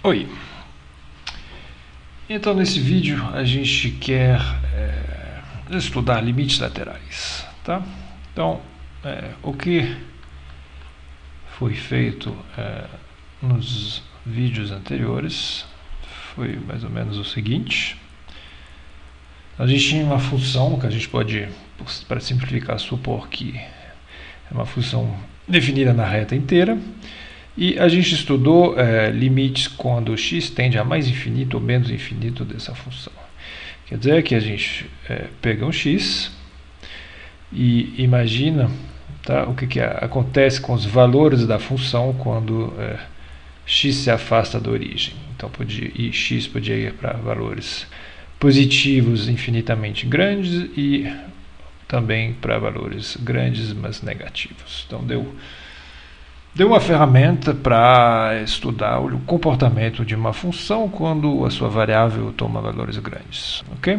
Oi, então nesse vídeo a gente quer estudar limites laterais, tá? Então, o que foi feito nos vídeos anteriores foi mais ou menos o seguinte. A gente tinha uma função que a gente pode, para simplificar, supor que é uma função definida na reta inteira. E a gente estudou limites quando x tende a mais infinito ou menos infinito dessa função. Quer dizer que a gente pega um x e imagina, tá, o que acontece com os valores da função quando x se afasta da origem. Então x podia ir para valores positivos infinitamente grandes e também para valores grandes, mas negativos. Então deu uma ferramenta para estudar o comportamento de uma função quando a sua variável toma valores grandes. Ok?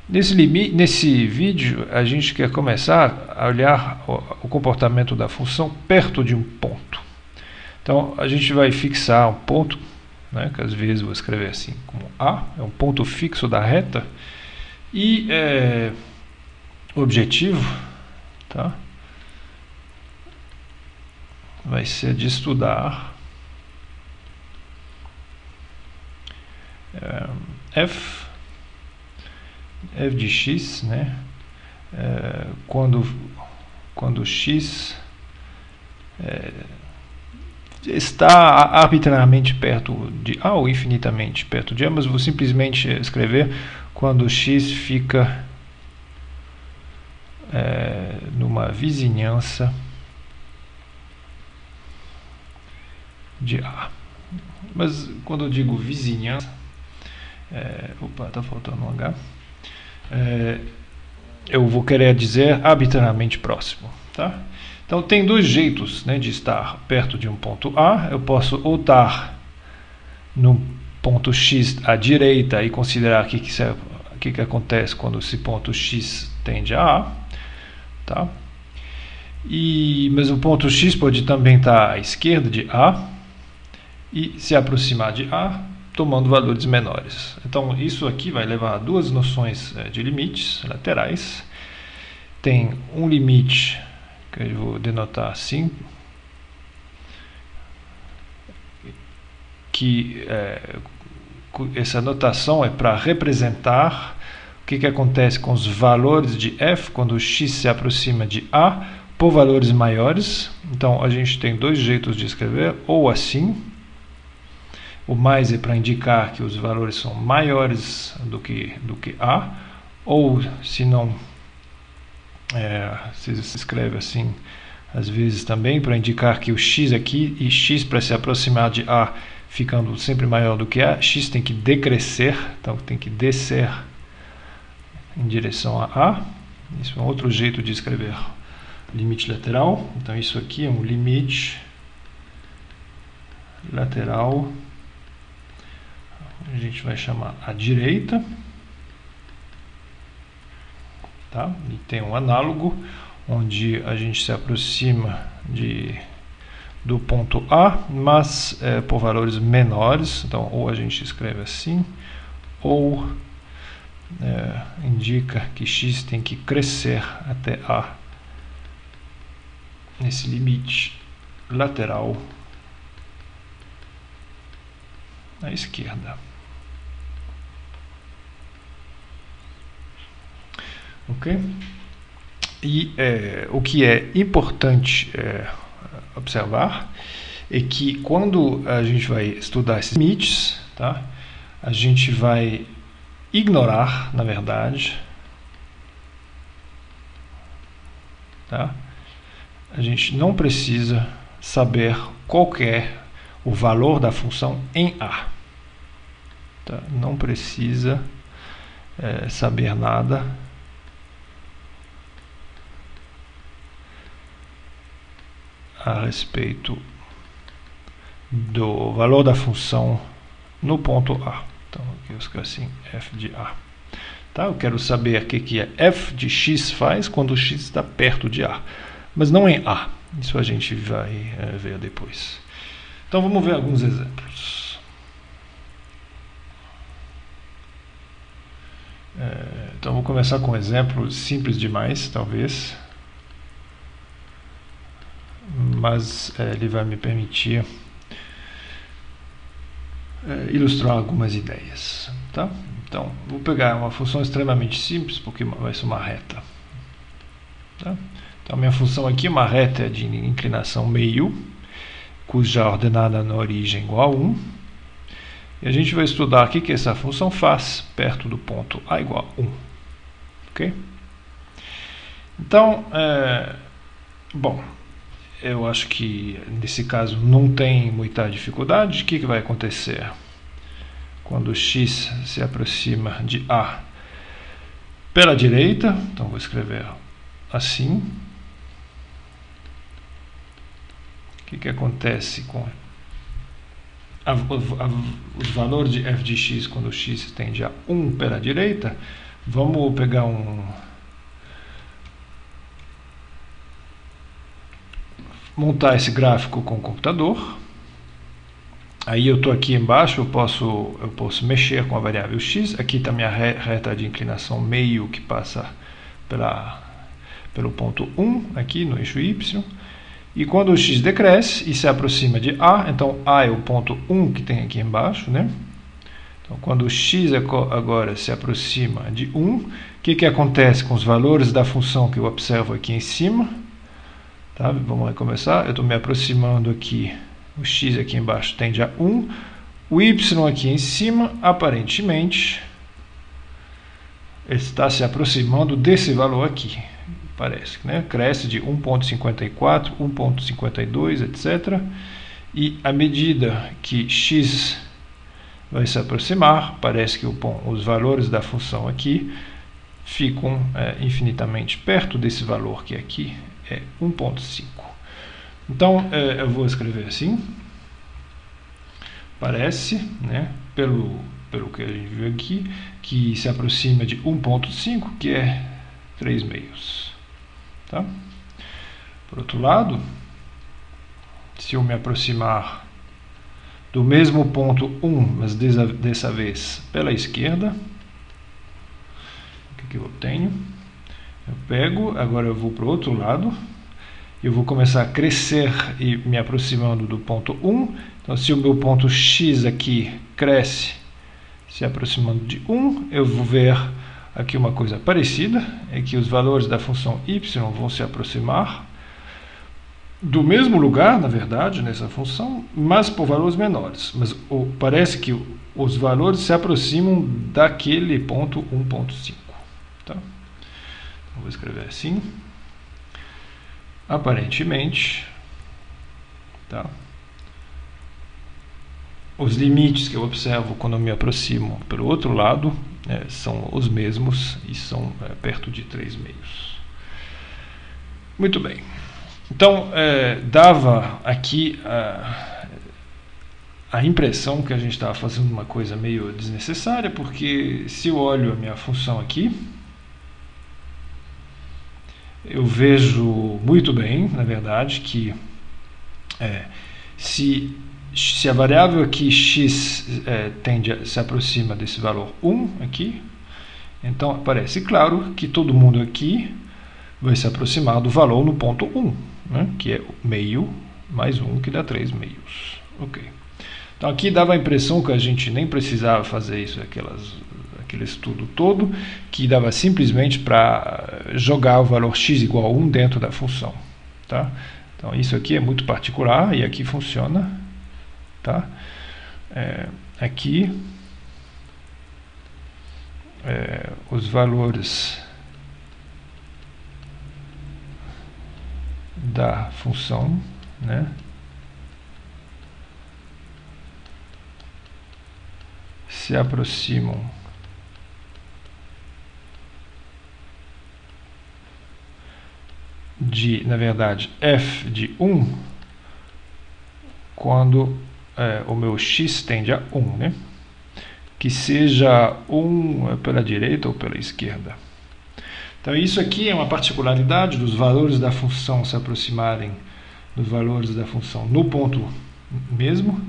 Nesse vídeo, a gente quer começar a olhar o comportamento da função perto de um ponto. Então, a gente vai fixar um ponto, né, que às vezes eu vou escrever assim como A, é um ponto fixo da reta, e o objetivo, tá, vai ser de estudar f de x, né, quando x está arbitrariamente perto de A ou infinitamente perto de A, mas vou simplesmente escrever quando x fica numa vizinhança de A. Mas quando eu digo vizinhança, opa, está faltando um H, eu vou querer dizer arbitrariamente próximo, tá? Então tem dois jeitos, né, de estar perto de um ponto A. Eu posso ou estar no ponto X à direita e considerar o que acontece quando esse ponto X tende a A, tá? Mas o ponto X pode também estar à esquerda de A e se aproximar de A, tomando valores menores. Então, isso aqui vai levar a duas noções de limites laterais. Tem um limite, que eu vou denotar assim, que essa notação é para representar o que acontece com os valores de f quando o x se aproxima de A por valores maiores. Então, a gente tem dois jeitos de escrever, ou assim. O mais é para indicar que os valores são maiores do que A, ou se não, se escreve assim, às vezes também, para indicar que o x aqui, e x para se aproximar de A, ficando sempre maior do que A, x tem que decrescer, então tem que descer em direção a A. Isso é um outro jeito de escrever limite lateral. Então isso aqui é um limite lateral, a gente vai chamar à direita, tá? E tem um análogo onde a gente se aproxima do ponto A, mas por valores menores. Então, ou a gente escreve assim, ou indica que x tem que crescer até A nesse limite lateral à esquerda. Ok? E o que é importante observar é que quando a gente vai estudar esses limites, tá, a gente vai ignorar, na verdade, tá, a gente não precisa saber qual é o valor da função em A. Tá? Não precisa saber nada a respeito do valor da função no ponto A. Então aqui eu escrevo assim, f de A. Tá? Eu quero saber o que f de x faz quando x está perto de A, mas não em A. Isso a gente vai ver depois. Então vamos ver alguns exemplos. Então vou começar com um exemplo simples demais, talvez, mas ele vai me permitir ilustrar algumas ideias, tá? Então vou pegar uma função extremamente simples, porque vai ser uma reta, tá? Então minha função aqui é uma reta de inclinação meio, cuja ordenada na origem é igual a 1. E a gente vai estudar o que essa função faz perto do ponto a igual a 1. Ok? Então, bom, eu acho que nesse caso não tem muita dificuldade. O que vai acontecer quando x se aproxima de A pela direita? Então vou escrever assim. O que acontece com os valores de f de x quando x tende a 1 pela direita? Vamos pegar montar esse gráfico com o computador. Aí eu estou aqui embaixo, eu posso mexer com a variável x. Aqui está minha reta de inclinação meio que passa pelo ponto 1 aqui no eixo y. E quando o x decresce e se aproxima de A, então A é o ponto 1 que tem aqui embaixo, né? Então quando o x agora se aproxima de 1, o que acontece com os valores da função que eu observo aqui em cima? Tá? Vamos recomeçar. Eu estou me aproximando aqui, o x aqui embaixo tende a 1, o y aqui em cima, aparentemente, está se aproximando desse valor aqui. Parece, né? Cresce de 1.54, 1.52, etc. E à medida que x vai se aproximar, parece que os valores da função aqui ficam infinitamente perto desse valor que aqui é 1.5. Então eu vou escrever assim. Parece, né, pelo que a gente viu aqui, que se aproxima de 1.5, que é 3 meios. Tá? Por outro lado, se eu me aproximar do mesmo ponto 1, mas dessa vez pela esquerda, o que eu obtenho? Eu pego, agora eu vou para o outro lado, eu vou começar a crescer e me aproximando do ponto 1. Então, se o meu ponto x aqui cresce se aproximando de 1, eu vou ver aqui uma coisa parecida, é que os valores da função y vão se aproximar do mesmo lugar, na verdade, nessa função, mas por valores menores. Mas parece que os valores se aproximam daquele ponto 1.5. Tá? Então, vou escrever assim. Aparentemente, tá? Os limites que eu observo quando eu me aproximo pelo outro lado são os mesmos e são perto de 3 meios. Muito bem. Então, dava aqui a impressão que a gente estava fazendo uma coisa meio desnecessária, porque se eu olho a minha função aqui, eu vejo muito bem, na verdade, que se a variável aqui x se aproxima desse valor 1 aqui, então parece claro que todo mundo aqui vai se aproximar do valor no ponto 1, né, que é meio mais 1, que dá 3 meios. Ok. Então aqui dava a impressão que a gente nem precisava fazer isso, aquele estudo todo, que dava simplesmente para jogar o valor x igual a 1 dentro da função. Tá? Então isso aqui é muito particular e aqui funciona. Tá? Aqui os valores da função, né, se aproximam de, na verdade, f de 1 quando o meu x tende a 1, né? Que seja 1 pela direita ou pela esquerda. Então isso aqui é uma particularidade dos valores da função se aproximarem dos valores da função no ponto mesmo.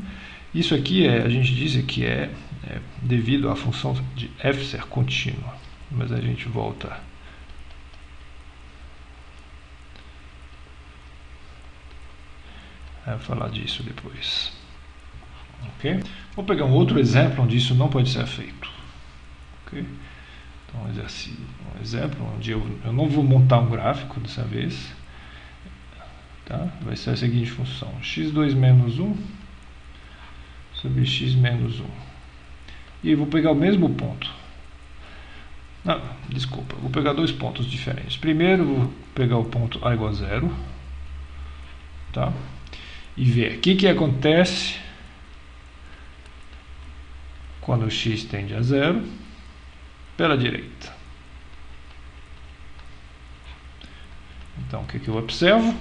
Isso aqui a gente diz que é devido à função de f ser contínua. mas a gente volta a falar disso depois. Ok? Vou pegar um outro exemplo onde isso não pode ser feito. Ok? Então, um exemplo onde eu não vou montar um gráfico dessa vez. Tá? Vai ser a seguinte função: x2 menos 1 sobre x menos 1. E eu vou pegar o mesmo ponto. Não, desculpa, vou pegar dois pontos diferentes. Primeiro, vou pegar o ponto a igual a 0. Tá? E ver o que acontece quando x tende a 0 pela direita. Então, o que eu observo?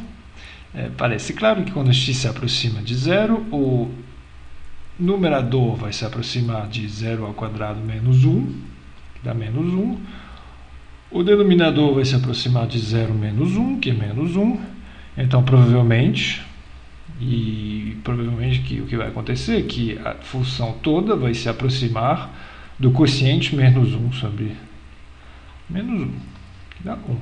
Parece claro que quando x se aproxima de 0, o numerador vai se aproximar de 0 ao quadrado menos 1, que dá menos 1. O denominador vai se aproximar de 0 menos 1, que é menos 1. Então, provavelmente que o que vai acontecer é que a função toda vai se aproximar do quociente menos 1 sobre menos 1, que dá 1.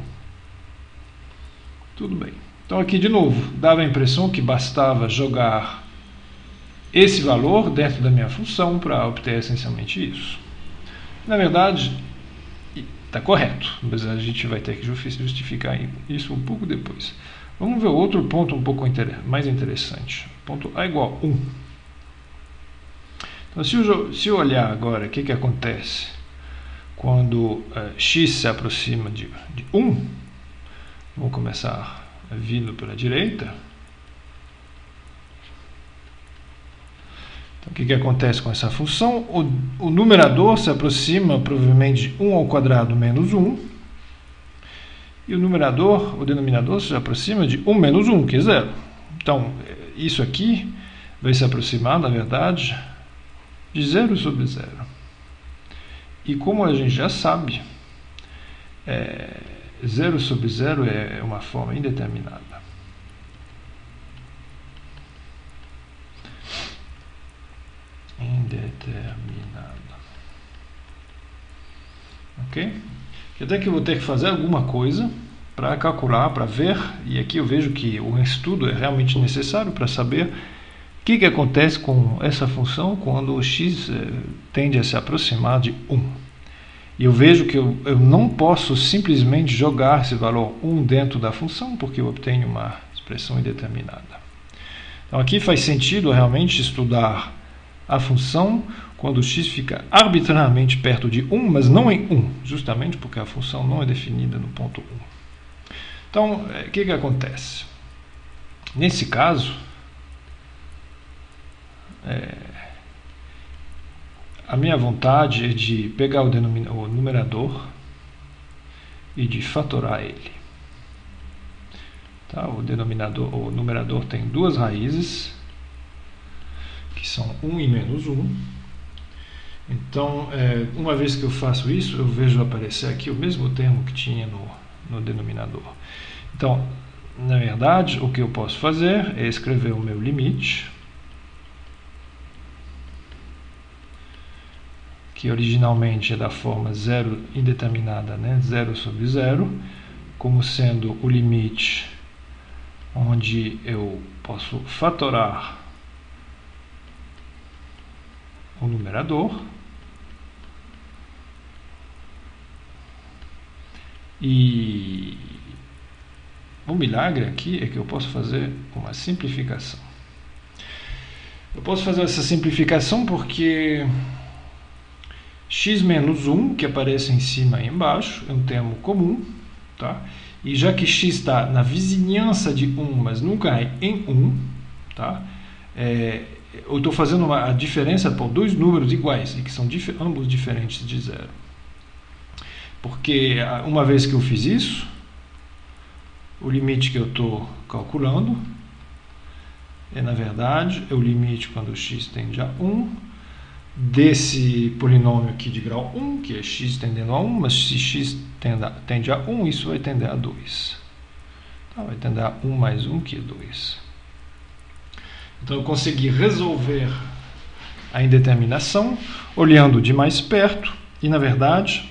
Tudo bem. Então aqui de novo, dava a impressão que bastava jogar esse valor dentro da minha função para obter essencialmente isso. Na verdade, está correto, mas a gente vai ter que justificar isso um pouco depois. Vamos ver outro ponto um pouco mais interessante. Ponto a igual a 1. Então, se eu olhar agora o que acontece quando x se aproxima de 1, vou começar vindo pela direita. Então, o que acontece com essa função? O numerador se aproxima provavelmente de 1 ao quadrado menos 1. E o denominador se aproxima de 1 menos 1, que é 0. Então, isso aqui vai se aproximar, na verdade, de 0 sobre 0. E como a gente já sabe, 0 sobre 0 é uma forma indeterminada. Ok? Até que eu vou ter que fazer alguma coisa para calcular, para ver, e aqui eu vejo que o estudo é realmente necessário para saber o que acontece com essa função quando o x tende a se aproximar de 1. E eu vejo que eu não posso simplesmente jogar esse valor 1 dentro da função, porque eu obtenho uma expressão indeterminada. Então aqui faz sentido realmente estudar a função quando o x fica arbitrariamente perto de 1, mas não em 1, justamente porque a função não é definida no ponto 1. Então, o que acontece? Nesse caso, a minha vontade é de pegar o numerador e de fatorar ele. Tá? O numerador tem duas raízes, que são 1 e menos 1. Então, uma vez que eu faço isso, eu vejo aparecer aqui o mesmo termo que tinha no denominador. Então, na verdade, o que eu posso fazer é escrever o meu limite, que originalmente é da forma 0 indeterminada, né? 0 sobre 0, como sendo o limite onde eu posso fatorar o numerador. E o milagre aqui é que eu posso fazer uma simplificação. Eu posso fazer essa simplificação porque x menos 1, que aparece em cima e embaixo, é um termo comum, tá? E já que x está na vizinhança de 1, mas nunca é em 1, tá? Eu estou fazendo a diferença por dois números iguais, e que são ambos diferentes de 0. Porque uma vez que eu fiz isso, o limite que eu estou calculando na verdade, o limite quando x tende a 1 desse polinômio aqui de grau 1, que é x tendendo a 1, mas se x tende a 1, isso vai tender a 2. Então, vai tender a 1 mais 1, que é 2. Então, eu consegui resolver a indeterminação olhando de mais perto, e, na verdade,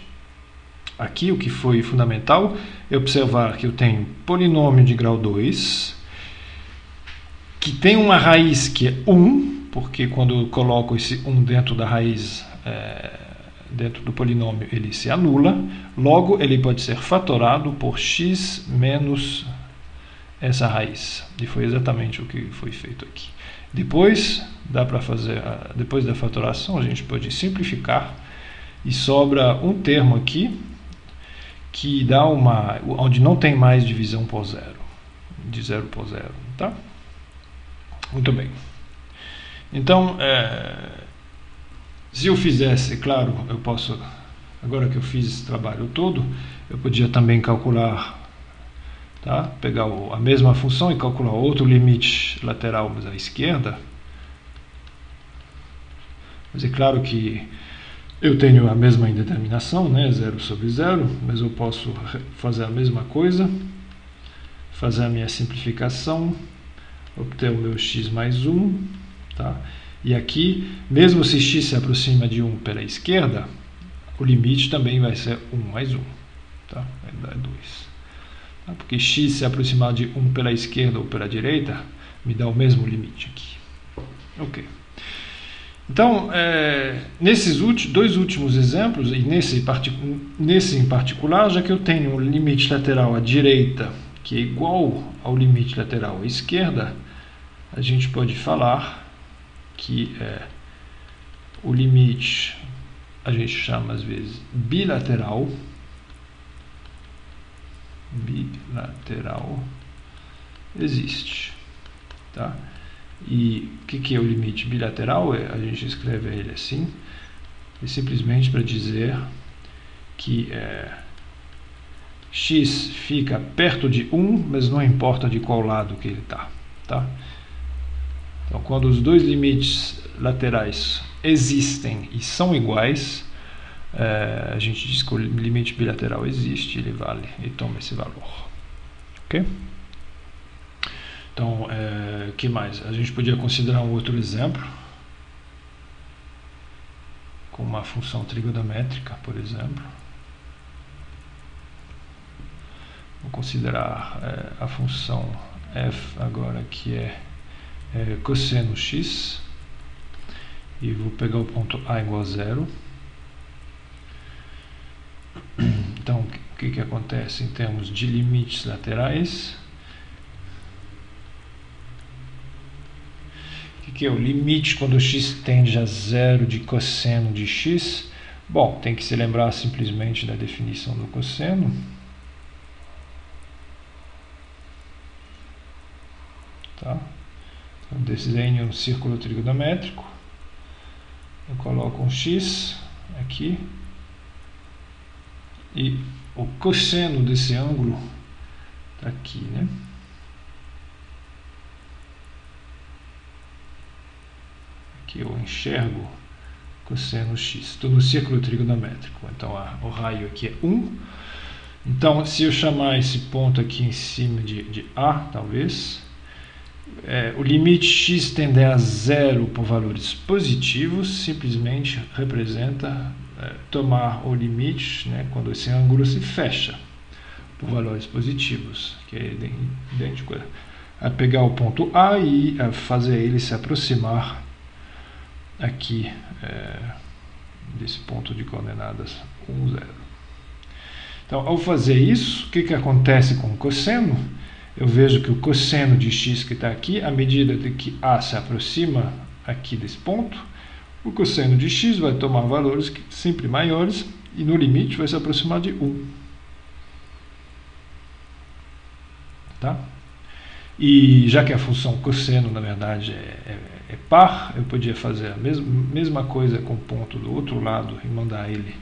Aqui o que foi fundamental é observar que eu tenho polinômio de grau 2, que tem uma raiz que é 1, porque quando eu coloco esse 1 dentro da raiz, dentro do polinômio, ele se anula. Logo, ele pode ser fatorado por x menos essa raiz. E foi exatamente o que foi feito aqui. Depois, dá para fazer, depois da fatoração, a gente pode simplificar e sobra um termo aqui que dá onde não tem mais divisão por zero, de 0 por 0, tá? Muito bem. Então, se eu fizesse, claro, eu posso, agora que eu fiz esse trabalho todo, eu podia também calcular, tá? Pegar a mesma função e calcular outro limite lateral, mas à esquerda. Mas é claro que eu tenho a mesma indeterminação, né? 0 sobre 0, mas eu posso fazer a mesma coisa, fazer a minha simplificação, obter o meu x mais 1, tá? E aqui, mesmo se x se aproxima de 1 pela esquerda, o limite também vai ser 1 mais 1, tá? Vai dar 2. Tá? Porque x se aproximar de 1 pela esquerda ou pela direita, me dá o mesmo limite aqui. Ok. Então, nesses dois últimos exemplos, e nesse em particular, já que eu tenho um limite lateral à direita que é igual ao limite lateral à esquerda, a gente pode falar que o limite a gente chama às vezes bilateral existe, tá? E o que é o limite bilateral? A gente escreve ele assim, é simplesmente para dizer que x fica perto de 1, mas não importa de qual lado que ele está, tá? Então, quando os dois limites laterais existem e são iguais, a gente diz que o limite bilateral existe, ele vale e toma esse valor. Ok? Então, que mais? A gente podia considerar um outro exemplo, com uma função trigonométrica, por exemplo. Vou considerar a função f agora, que é cosseno x, e vou pegar o ponto A igual a 0. Então, o que acontece em termos de limites laterais? O que é o limite quando x tende a 0 de cosseno de x? Bom, tem que se lembrar simplesmente da definição do cosseno. Tá? Então, desenho um círculo trigonométrico. Eu coloco um x aqui. E o cosseno desse ângulo está aqui, né? Aqui eu enxergo cosseno x. Estou no círculo trigonométrico. Então o raio aqui é 1. Então, se eu chamar esse ponto aqui em cima de A, talvez, o limite x tender a 0 por valores positivos simplesmente representa tomar o limite, né, quando esse ângulo se fecha por valores positivos, que é idêntico a pegar o ponto A e a fazer ele se aproximar aqui desse ponto de coordenadas 1, 0. Então, ao fazer isso, o que acontece com o cosseno? Eu vejo que o cosseno de x que está aqui, à medida de que A se aproxima aqui desse ponto, o cosseno de x vai tomar valores sempre maiores e no limite vai se aproximar de 1. Tá? E já que a função cosseno, na verdade, é par, eu podia fazer a mesma coisa com o ponto do outro lado e mandar ele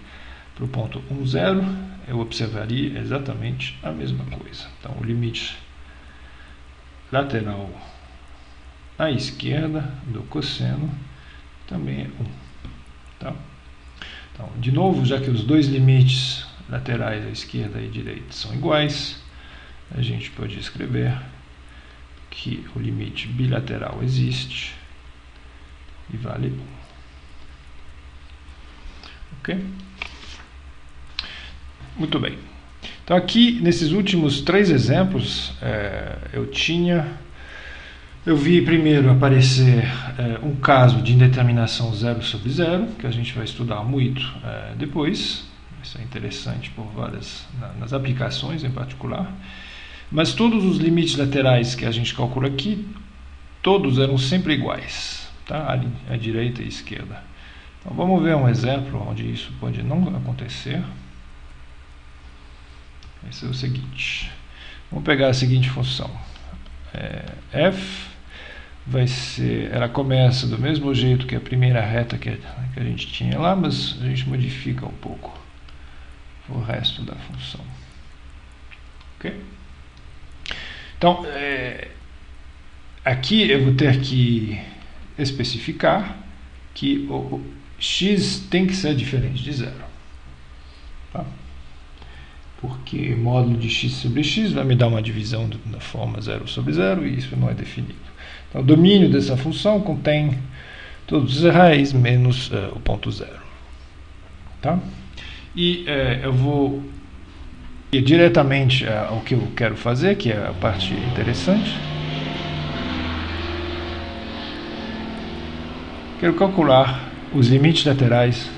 para o ponto 1, 0. Eu observaria exatamente a mesma coisa. Então, o limite lateral à esquerda do cosseno também é 1. Tá? Então, de novo, já que os dois limites laterais à esquerda e à direita são iguais, a gente pode escrever que o limite bilateral existe e vale 1. Ok? Muito bem. Então aqui, nesses últimos 3 exemplos, eu vi primeiro aparecer um caso de indeterminação 0 sobre 0, que a gente vai estudar muito depois. Isso é interessante por nas aplicações em particular. Mas todos os limites laterais que a gente calcula aqui, todos eram sempre iguais, tá? À direita e à esquerda. Então vamos ver um exemplo onde isso pode não acontecer. Esse é o seguinte. Vamos pegar a seguinte função. F vai ser, ela começa do mesmo jeito que a primeira reta que a gente tinha lá, mas a gente modifica um pouco o resto da função. Ok? Então, aqui eu vou ter que especificar que o x tem que ser diferente de 0. Tá? Porque módulo de x sobre x vai me dar uma divisão da forma 0 sobre 0 e isso não é definido. Então, o domínio dessa função contém todos os arrays menos o ponto 0. Tá? E eu vou ir diretamente ao que eu quero fazer, que é a parte interessante. Quero calcular os limites laterais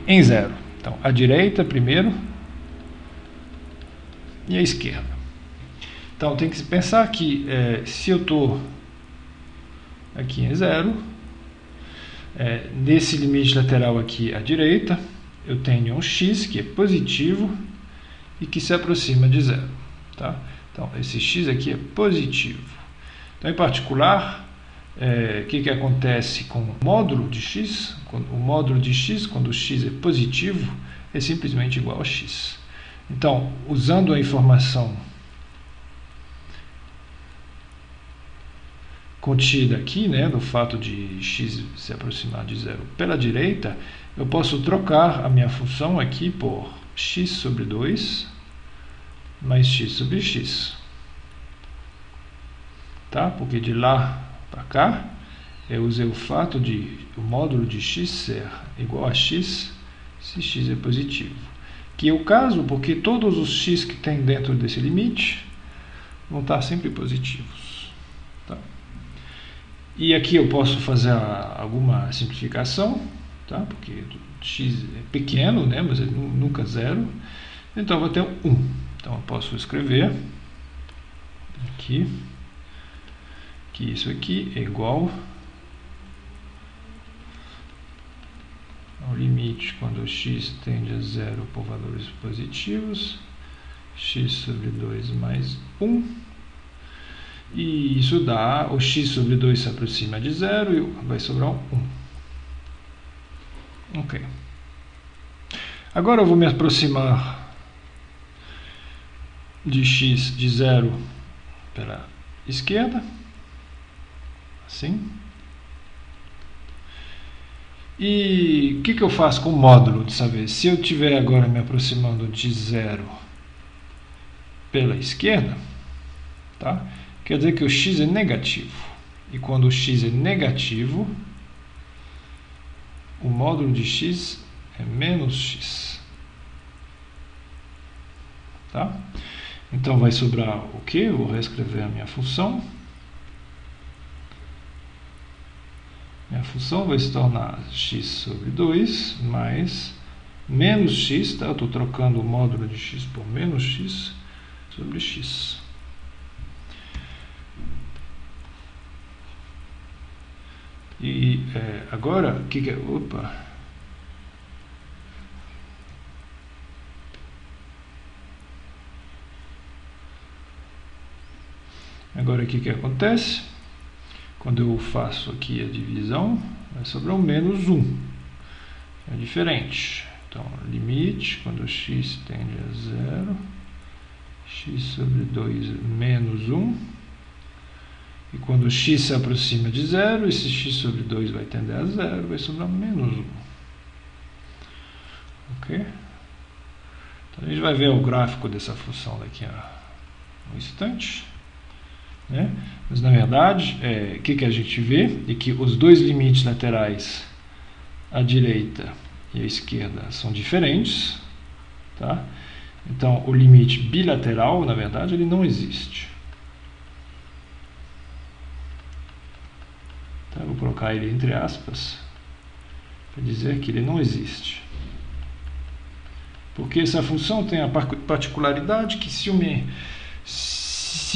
em 0. Então, a direita primeiro e a esquerda. Então, tem que se pensar que se eu estou aqui em 0, nesse limite lateral aqui à direita, eu tenho um x que é positivo e que se aproxima de 0. Tá? Então, esse x aqui é positivo. Então, em particular, o que acontece com o módulo de x? O módulo de x, quando o x é positivo, é simplesmente igual a x. Então, usando a informação contida aqui, no fato de x se aproximar de 0 pela direita, eu posso trocar a minha função aqui por x sobre 2 mais x sobre x. Tá? Porque de lá para cá, eu usei o fato de o módulo de x ser igual a x se x é positivo. Que é o caso porque todos os x que tem dentro desse limite vão estar sempre positivos. Tá? E aqui eu posso fazer alguma simplificação, tá? Porque x é pequeno, mas é nunca 0. Então eu vou ter 1. Então eu posso escrever aqui que isso aqui é igual ao limite quando x tende a 0 por valores positivos, x sobre 2 mais 1, e isso dá, o x sobre 2 se aproxima de 0 e vai sobrar um 1. Ok. Agora eu vou me aproximar de x de 0 pela esquerda, assim. E o que eu faço com o módulo dessa vez? Se eu estiver agora me aproximando de 0 pela esquerda, tá? Quer dizer que o x é negativo. E quando o x é negativo, o módulo de x é menos x. Tá? Então vai sobrar o quê? Eu vou reescrever a minha função. Minha função vai se tornar x sobre 2 mais menos x, tá? Eu estou trocando o módulo de x por menos x sobre x. E agora, o que é? Opa! Agora, o que acontece? Quando eu faço aqui a divisão, vai sobrar um menos 1. É diferente. Então, limite, quando x tende a 0, x sobre 2 menos 1. E quando x se aproxima de 0, esse x sobre 2 vai tender a 0, vai sobrar menos 1. Ok? Então, a gente vai ver o gráfico dessa função daqui a um instante. Mas na verdade, o que a gente vê é que os dois limites laterais, a direita e a esquerda, são diferentes, tá? Então, o limite bilateral, na verdade, ele não existe. Então, eu vou colocar ele entre aspas para dizer que ele não existe. Porque essa função tem a particularidade que se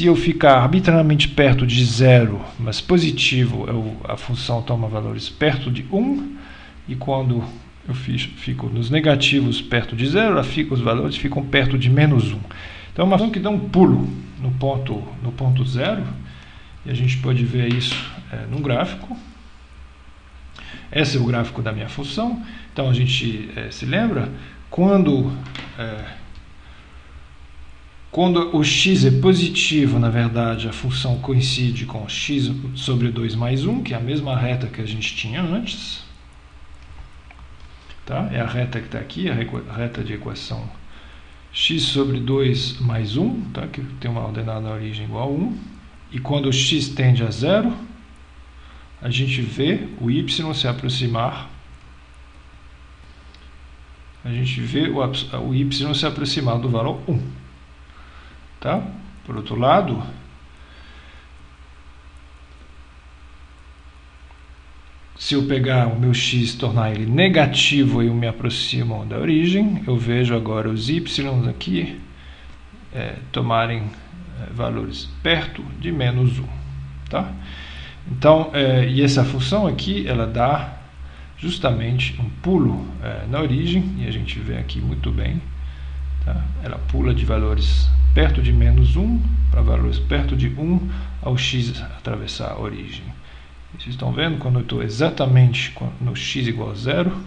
eu ficar arbitrariamente perto de 0, mas positivo, a função toma valores perto de 1, e quando eu fico nos negativos perto de 0, os valores ficam perto de menos 1. Então é uma função que dá um pulo no ponto 0, e a gente pode ver isso num gráfico. Esse é o gráfico da minha função. Então a gente se lembra, quando o x é positivo, na verdade, a função coincide com x sobre 2 mais 1, que é a mesma reta que a gente tinha antes. Tá? É a reta que está aqui, a reta de equação x sobre 2 mais 1, tá? Que tem uma ordenada na origem igual a 1. E quando o x tende a 0, a gente vê o y se aproximar. A gente vê o y se aproximar do valor 1. Tá? Por outro lado, se eu pegar o meu x e tornar ele negativo e eu me aproximo da origem, eu vejo agora os y aqui tomarem valores perto de menos 1. Tá? Então, e essa função aqui, ela dá justamente um pulo na origem, e a gente vê aqui muito bem. Tá? Ela pula de valores perto de menos 1 para valores perto de 1 ao x atravessar a origem. Vocês estão vendo? Quando eu estou exatamente no x igual a 0,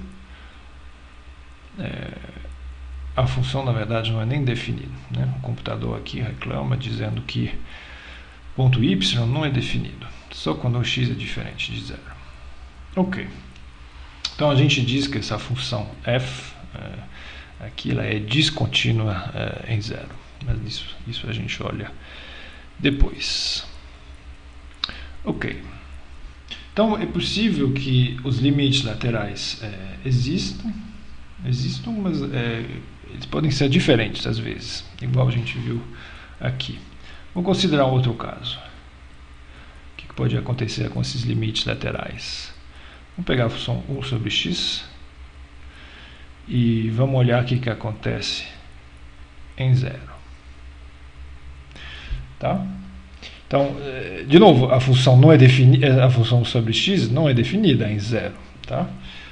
a função na verdade não é nem definida. Né? O computador aqui reclama dizendo que ponto y não é definido, só quando o x é diferente de 0. Ok. Então a gente diz que essa função f aqui ela é descontínua em 0. Mas isso a gente olha depois. Ok. Então é possível que os limites laterais existam, mas eles podem ser diferentes às vezes, igual a gente viu aqui. Vamos considerar um outro caso. O que pode acontecer com esses limites laterais? Vamos pegar a função 1 sobre x e vamos olhar o que acontece em 0. Tá? Então, de novo, a função não é definida, a função sobre x não é definida em 0, tá?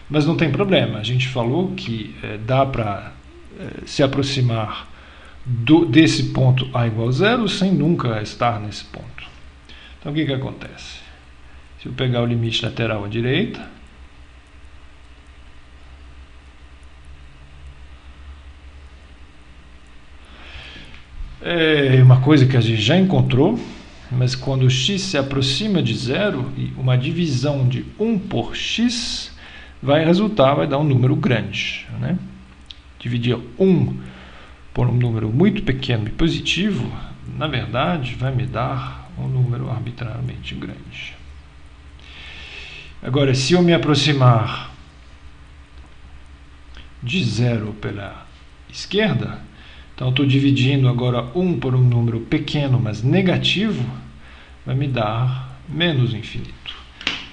Mas não tem problema. A gente falou que dá para se aproximar desse ponto a igual a 0 sem nunca estar nesse ponto. Então, o que acontece? Se eu pegar o limite lateral à direita, é uma coisa que a gente já encontrou, mas quando o x se aproxima de 0, e uma divisão de 1 por x vai dar um número grande. Né? Dividir 1 por um número muito pequeno e positivo, na verdade, vai me dar um número arbitrariamente grande. Agora, se eu me aproximar de 0 pela esquerda, então estou dividindo agora 1 por um número pequeno, mas negativo, vai me dar menos infinito.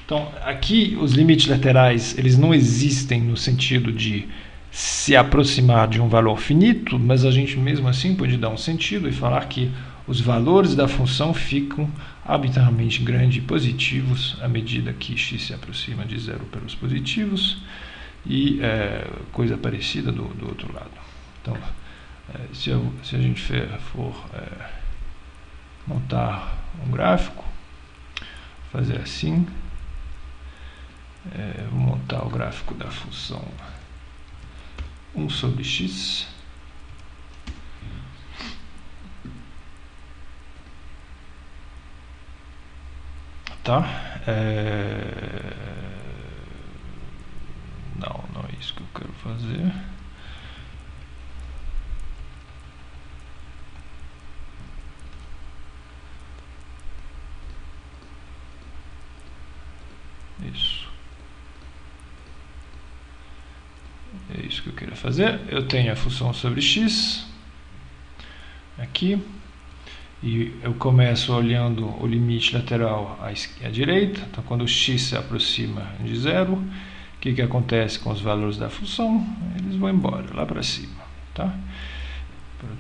Então, aqui os limites laterais eles não existem no sentido de se aproximar de um valor finito, mas a gente mesmo assim pode dar um sentido e falar que os valores da função ficam arbitrariamente grandes e positivos à medida que x se aproxima de 0 pelos positivos e coisa parecida do outro lado. Então, se a gente for montar um gráfico, fazer assim, vou montar o gráfico da função 1 sobre x. Tá? Não é isso que eu quero fazer. Isso. É isso que eu queria fazer. Eu tenho a função sobre x, aqui, e eu começo olhando o limite lateral à direita. Então, quando o x se aproxima de zero, o que acontece com os valores da função? Eles vão embora, lá para cima. Tá? Por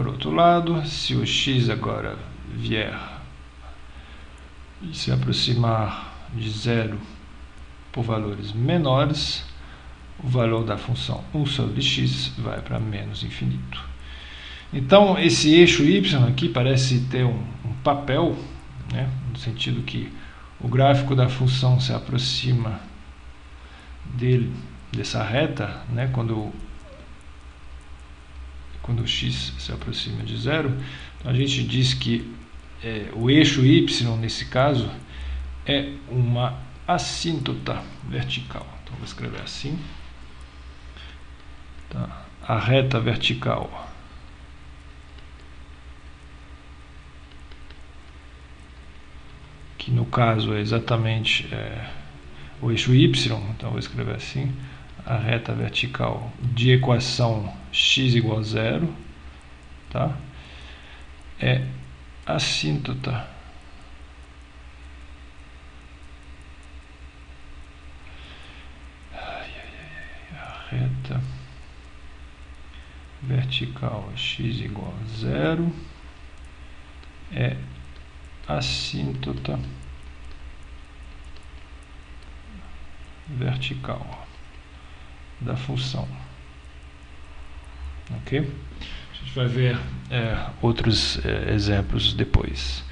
outro lado, se o x agora vier se aproximar de zero por valores menores, o valor da função 1 sobre x vai para menos infinito. Então, esse eixo y aqui parece ter um papel, né, no sentido que o gráfico da função se aproxima dessa reta, né, quando o x se aproxima de zero. Então, a gente diz que o eixo y, nesse caso, é uma assíntota vertical. Então, vou escrever assim. Tá. A reta vertical que no caso é exatamente o eixo y, então vou escrever assim: a reta vertical de equação x igual a zero, tá? É assíntota a reta vertical x igual a zero é assíntota vertical da função. Ok? A gente vai ver outros exemplos depois.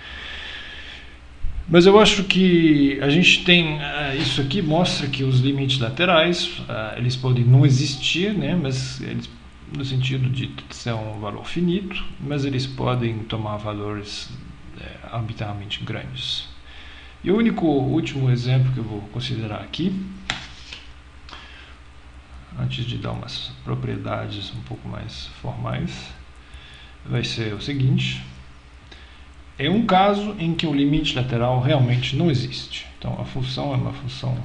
Mas eu acho que a gente tem isso aqui mostra que os limites laterais eles podem não existir, né? Mas eles, no sentido de ser um valor finito, mas eles podem tomar valores arbitrariamente grandes. E o último exemplo que eu vou considerar aqui, antes de dar umas propriedades um pouco mais formais, vai ser o seguinte: é um caso em que o limite lateral realmente não existe. Então, a função é uma função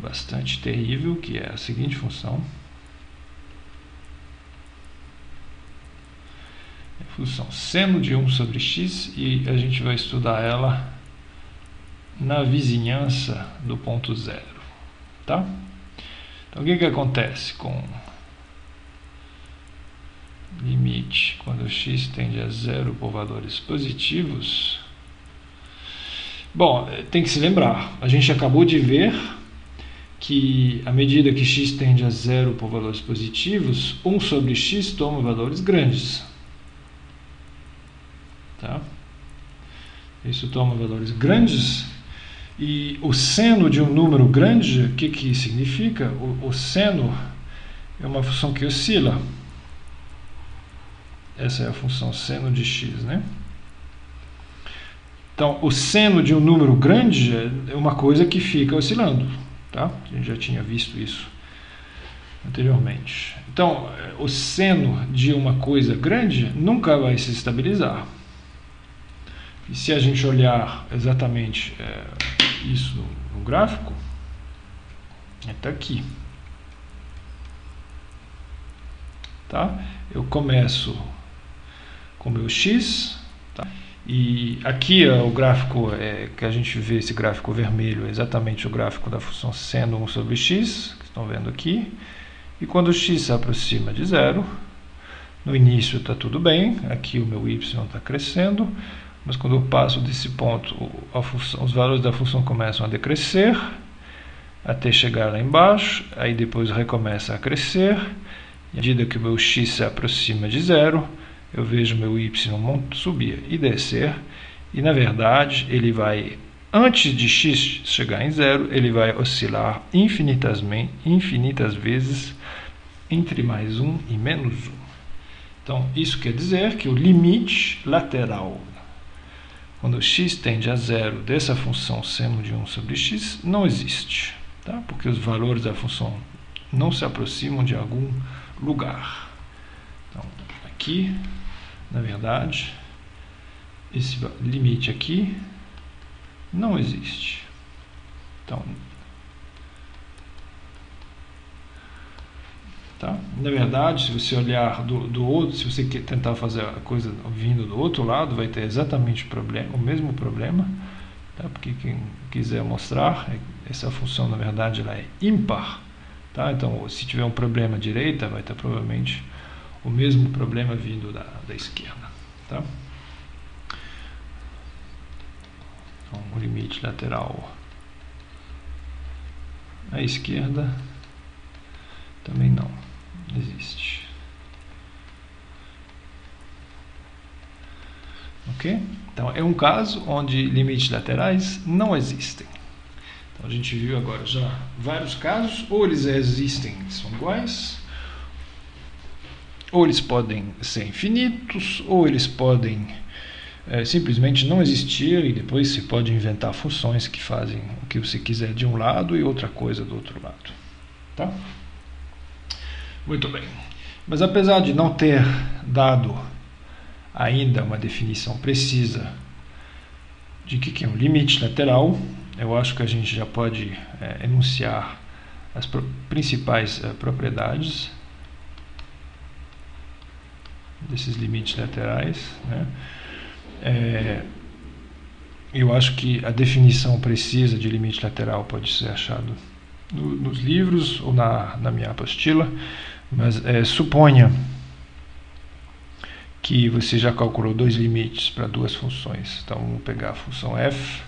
bastante terrível, que é a seguinte função: a função seno de 1 sobre x, e a gente vai estudar ela na vizinhança do ponto zero. Tá? Então, o que acontece com limite quando x tende a zero por valores positivos? Bom, tem que se lembrar, a gente acabou de ver que à medida que x tende a zero por valores positivos, 1 sobre x toma valores grandes. Tá? Isso toma valores grandes, e o seno de um número grande, o que significa? O seno é uma função que oscila. Essa é a função seno de x, né? Então, o seno de um número grande é uma coisa que fica oscilando, tá? A gente já tinha visto isso anteriormente. Então, o seno de uma coisa grande nunca vai se estabilizar. E se a gente olhar exatamente isso no gráfico, está aqui. Tá? Eu começo com o meu x, tá? E aqui o gráfico que a gente vê, esse gráfico vermelho, é exatamente o gráfico da função seno 1 sobre x, que estão vendo aqui. E quando o x se aproxima de zero, no início está tudo bem, aqui o meu y está crescendo, mas quando eu passo desse ponto, os valores da função começam a decrescer, até chegar lá embaixo, aí depois recomeça a crescer, e à medida que o meu x se aproxima de zero, eu vejo meu y subir e descer, e na verdade ele vai, antes de x chegar em zero, ele vai oscilar infinitas vezes entre mais 1 e menos 1. Então, isso quer dizer que o limite lateral, quando x tende a zero dessa função seno de 1 sobre x, não existe, tá? Porque os valores da função não se aproximam de algum lugar. Então, aqui, na verdade, esse limite aqui não existe. Então, Na verdade, se você olhar do outro, se você tentar fazer a coisa vindo do outro lado, vai ter exatamente o mesmo problema, tá? Porque quem quiser mostrar, essa função na verdade ela é ímpar, tá? Então, se tiver um problema à direita, vai ter provavelmente o mesmo problema vindo da esquerda, tá? Então, o limite lateral à esquerda também não existe. Ok? Então, é um caso onde limites laterais não existem. Então, a gente viu agora já vários casos, ou eles existem, são iguais, ou eles podem ser infinitos, ou eles podem simplesmente não existir, e depois você pode inventar funções que fazem o que você quiser de um lado e outra coisa do outro lado. Tá? Muito bem. Mas apesar de não ter dado ainda uma definição precisa de que é um limite lateral, eu acho que a gente já pode enunciar as principais propriedades desses limites laterais, né? Eu acho que a definição precisa de limite lateral pode ser achado nos livros ou na minha apostila, mas suponha que você já calculou dois limites para duas funções. Então vamos pegar a função f,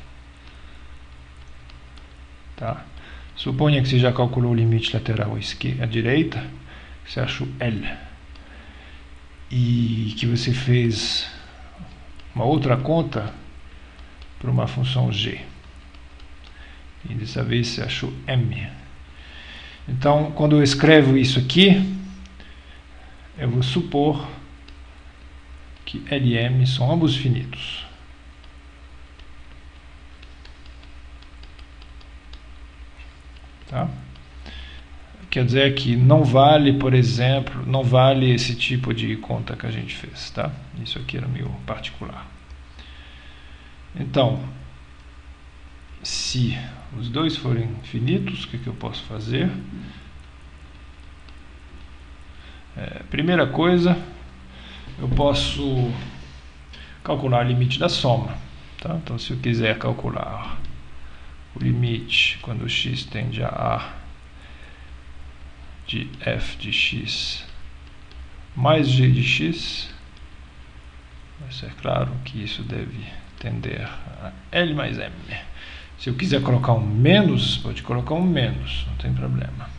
tá? Suponha que você já calculou o limite lateral à direita, você achou L, e que você fez uma outra conta para uma função g, e dessa vez você achou m. Então, quando eu escrevo isso aqui, eu vou supor que L e m são ambos finitos. Tá? Quer dizer que não vale, por exemplo, não vale esse tipo de conta que a gente fez, tá? Isso aqui era meio particular. Então, se os dois forem finitos, o que eu posso fazer? Primeira coisa, eu posso calcular o limite da soma, tá? Então, se eu quiser calcular o limite quando x tende a de f de x mais g de x, vai ser claro que isso deve tender a L mais M. Se eu quiser colocar um menos, pode colocar um menos, não tem problema.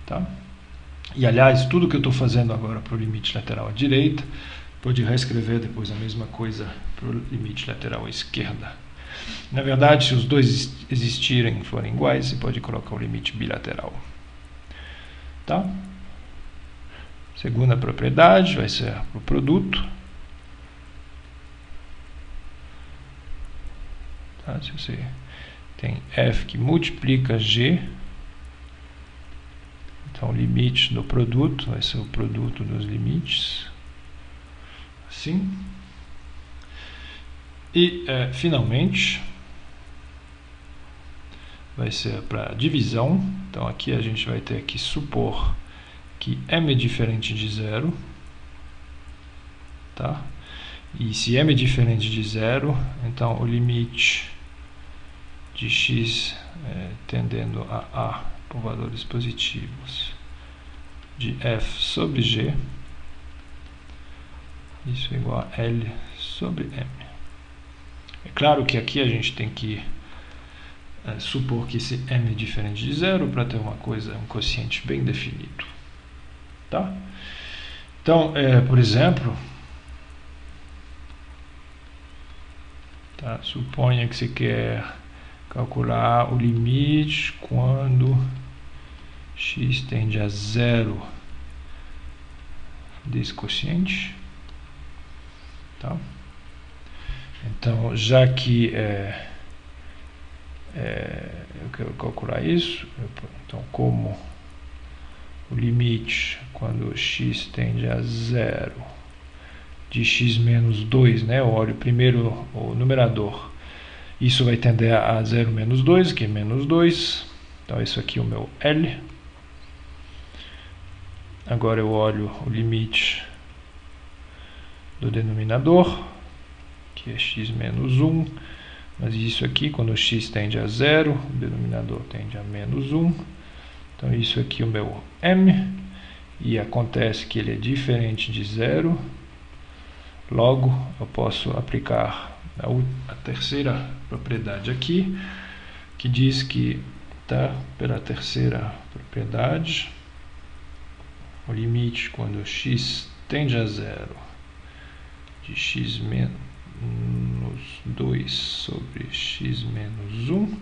Tá? E aliás, tudo que eu estou fazendo agora para o limite lateral à direita, pode reescrever depois a mesma coisa para o limite lateral à esquerda. Na verdade, se os dois existirem e forem iguais, você pode colocar o limite bilateral. Tá? Segunda propriedade vai ser o produto. Tá? Se você tem f que multiplica g, então o limite do produto vai ser o produto dos limites. Assim. E, finalmente, vai ser para divisão. Então, aqui a gente vai ter que supor que m é diferente de zero. Tá? E se m é diferente de zero, então o limite de x tendendo a por valores positivos de f sobre g, isso é igual a L sobre m. É claro que aqui a gente tem que supor que esse m é diferente de zero para ter um quociente bem definido. Tá? Então, por exemplo, tá? Suponha que você quer calcular o limite quando x tende a zero desse quociente. Tá? Então, já que eu quero calcular isso, então como o limite quando x tende a zero de x menos 2, né? Eu olho primeiro o numerador, isso vai tender a 0 menos 2, que é menos 2, então isso aqui é o meu L. agora eu olho o limite do denominador, que é x menos 1, mas isso aqui, quando o x tende a 0, o denominador tende a menos 1, então isso aqui é o meu m, e acontece que ele é diferente de 0, logo eu posso aplicar a terceira propriedade aqui, que diz que, pela terceira propriedade, o limite quando x tende a 0 de x menos 2 sobre x menos 1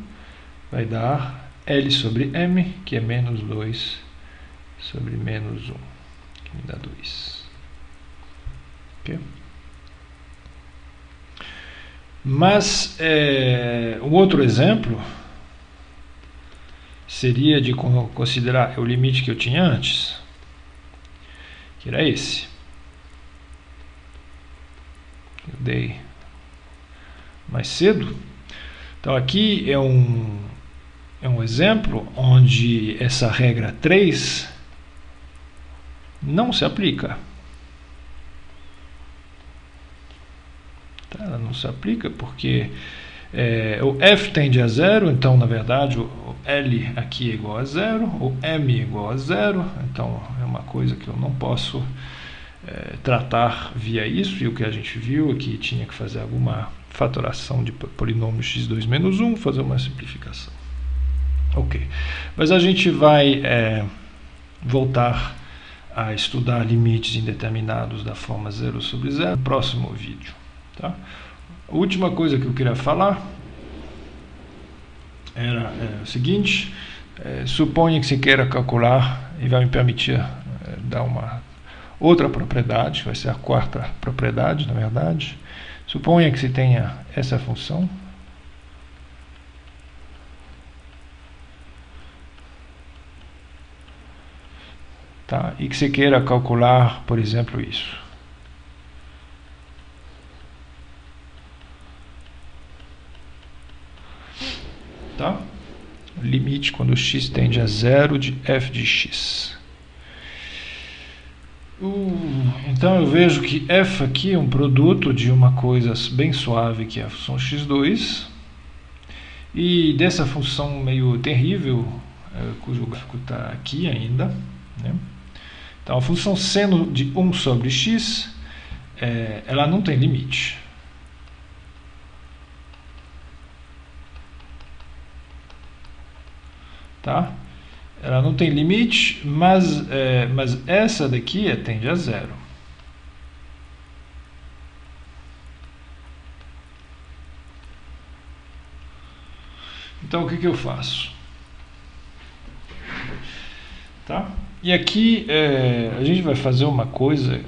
vai dar L sobre M, que é menos 2 sobre menos 1, que me dá 2. Ok? Mas um outro exemplo seria de considerar o limite que eu tinha antes, que era esse. Eu dei mais cedo. Então aqui é um exemplo onde essa regra 3 não se aplica. Ela não se aplica porque o f tende a 0, então na verdade o L aqui é igual a 0, o M é igual a 0, então é uma coisa que eu não posso tratar via isso, e o que a gente viu aqui tinha que fazer alguma fatoração de polinômio x2 menos 1, fazer uma simplificação. Ok, mas a gente vai voltar a estudar limites indeterminados da forma 0 sobre 0 no próximo vídeo. Tá? A última coisa que eu queria falar era o seguinte: suponha que você queira calcular, e vai me permitir dar uma outra propriedade, vai ser a quarta propriedade, na verdade. Suponha que você tenha essa função. Tá? E que você queira calcular, por exemplo, isso. Tá? Limite quando x tende a 0 de f de x. Então eu vejo que f aqui é um produto de uma coisa bem suave, que é a função x2, e dessa função meio terrível, cujo gráfico está aqui ainda, né? Então a função seno de 1 sobre x, ela não tem limite. Tá? Ela não tem limite, mas essa daqui tende a 0. Então o que eu faço? Tá? E aqui a gente vai fazer uma coisa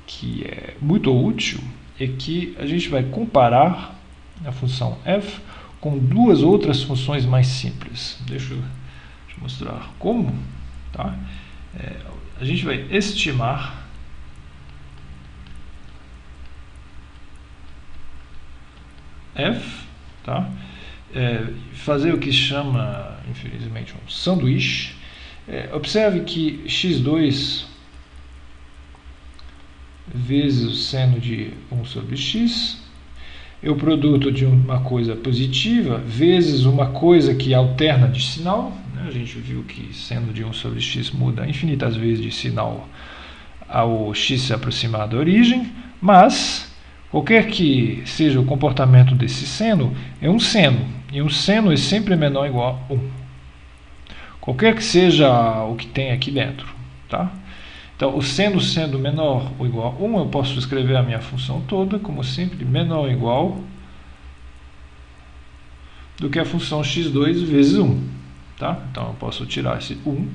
que é muito útil, é que a gente vai comparar a função f com duas outras funções mais simples. Deixa eu te mostrar como. Tá? A gente vai estimar f, tá? Fazer o que se chama, infelizmente, um sanduíche. Observe que x2 vezes o seno de 1 sobre x é o produto de uma coisa positiva vezes uma coisa que alterna de sinal, né? A gente viu que seno de 1 sobre x muda infinitas vezes de sinal ao x se aproximar da origem, mas qualquer que seja o comportamento desse seno, é um seno, e um seno é sempre menor ou igual a 1. Qualquer que seja o que tem aqui dentro. Tá? Então, o seno sendo menor ou igual a 1, eu posso escrever a minha função toda como sempre menor ou igual do que a função x2 vezes 1. Tá? Então, eu posso tirar esse 1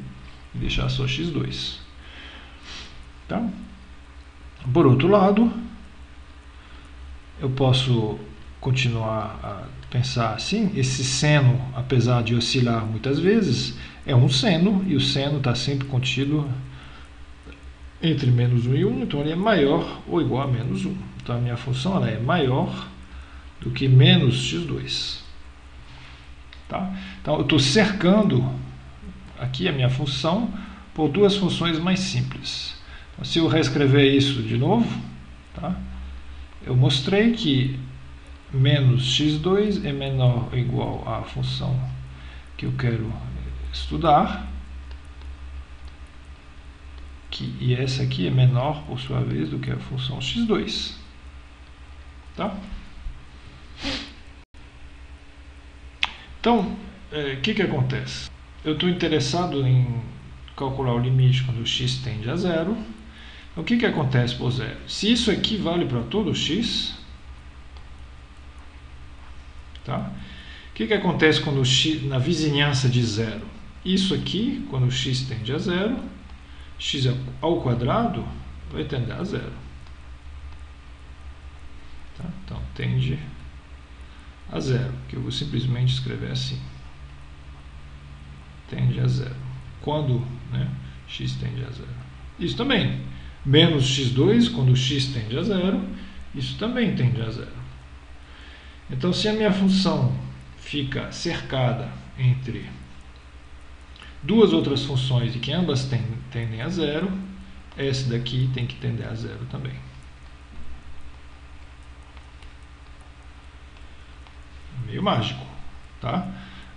e deixar só x2. Tá? Por outro lado, eu posso continuar a pensar assim: esse seno, apesar de oscilar muitas vezes, é um seno, e o seno está sempre contido entre menos 1 e 1, então ele é maior ou igual a menos 1. Então a minha função ela é maior do que menos x2. Tá? Então eu estou cercando aqui a minha função por duas funções mais simples. Então, se eu reescrever isso de novo, tá? Eu mostrei que menos x2 é menor ou igual à função que eu quero estudar, e essa aqui é menor, por sua vez, do que a função x2. Tá? Então, o que acontece? Eu estou interessado em calcular o limite quando o x tende a zero. Então, o que acontece por zero? Se isso aqui vale para todo x, tá? O que acontece quando o x, na vizinhança de zero? Isso aqui, quando o x tende a zero, x ao quadrado vai tender a zero. Tá? Então, tende a zero, que eu vou simplesmente escrever assim. Tende a zero. Quando, né, x tende a zero. Isso também. Menos x2, quando x tende a zero, isso também tende a zero. Então, se a minha função fica cercada entre duas outras funções e que ambas tendem a zero, essa daqui tem que tender a zero também. Meio mágico, tá?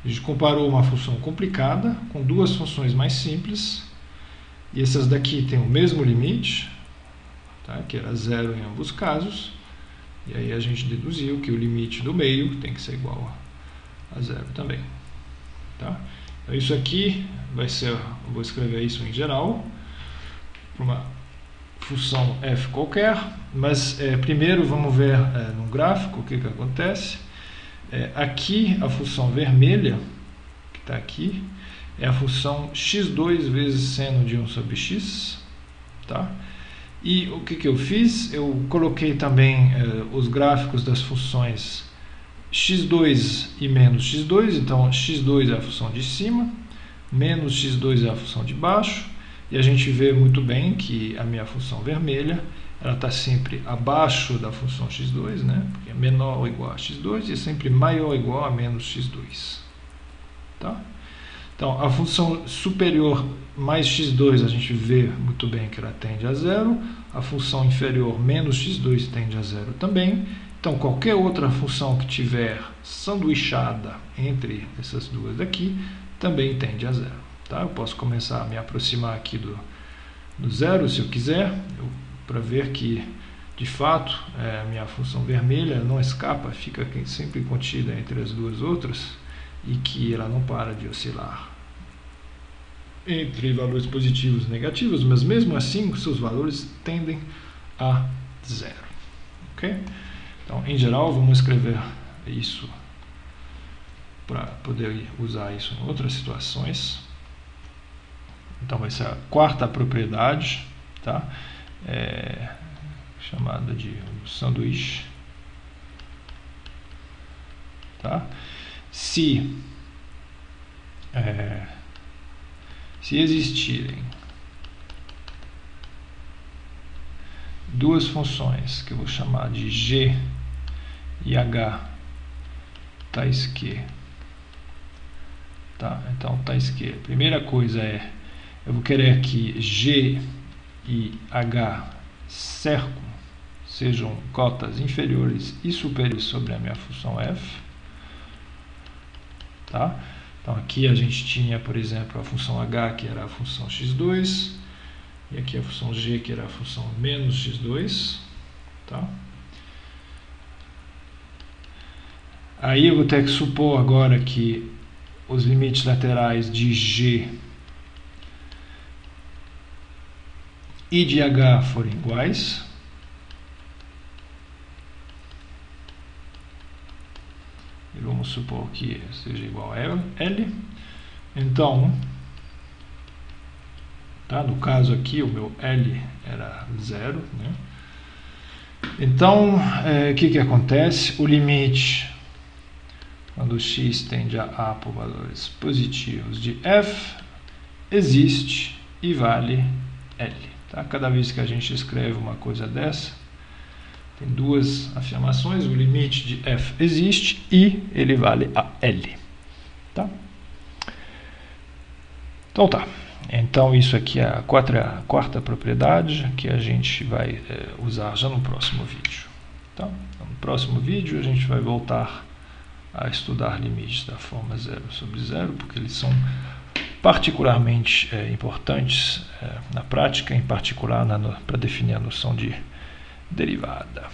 A gente comparou uma função complicada com duas funções mais simples, e essas daqui têm o mesmo limite, tá? Que era zero em ambos casos, e aí a gente deduziu que o limite do meio tem que ser igual a zero também, tá? Então, isso aqui vai ser, eu vou escrever isso em geral, para uma função f qualquer, mas primeiro vamos ver no gráfico o que acontece. Aqui a função vermelha, que está aqui, é a função x2 vezes seno de 1 sobre x. Tá? E o que eu fiz? Eu coloquei também os gráficos das funções x2 e menos x2. Então, x2 é a função de cima, menos x2 é a função de baixo. E a gente vê muito bem que a minha função vermelha ela está sempre abaixo da função x2, né? Porque é menor ou igual a x2 e é sempre maior ou igual a menos x2. Tá? Então, a função superior mais x2 a gente vê muito bem que ela tende a zero. A função inferior menos x2 tende a zero também. Então, qualquer outra função que tiver sanduichada entre essas duas daqui também tende a zero. Tá? Eu posso começar a me aproximar aqui do zero, se eu quiser, para ver que, de fato, a minha função vermelha não escapa, fica sempre contida entre as duas outras e que ela não para de oscilar entre valores positivos e negativos, mas mesmo assim, seus valores tendem a zero. Ok? Então, em geral, vamos escrever isso para poder usar isso em outras situações. Então, vai ser a quarta propriedade, tá? Chamada de sanduíche. Tá? Se existirem duas funções que eu vou chamar de g e h tais que, tá? Então, tais que, a primeira coisa eu vou querer que g e h sejam cotas inferiores e superiores sobre a minha função f. Tá? Então, aqui a gente tinha, por exemplo, a função h, que era a função x2, e aqui a função g, que era a função menos x2. Tá? Aí eu vou ter que supor agora que os limites laterais de g e de h forem iguais. E vamos supor que seja igual a L. Então, tá? No caso aqui, o meu L era 0. Né? Então, o que acontece? O limite, quando x tende a A por valores positivos de f, existe e vale L. Tá? Cada vez que a gente escreve uma coisa dessa, tem duas afirmações: o limite de f existe e ele vale a L. Tá? Então tá. Então isso aqui é a quarta propriedade que a gente vai usar já no próximo vídeo. Tá? Então, no próximo vídeo a gente vai voltar a estudar limites da forma 0 sobre 0, porque eles são particularmente importantes na prática, em particular para definir a noção de derivada.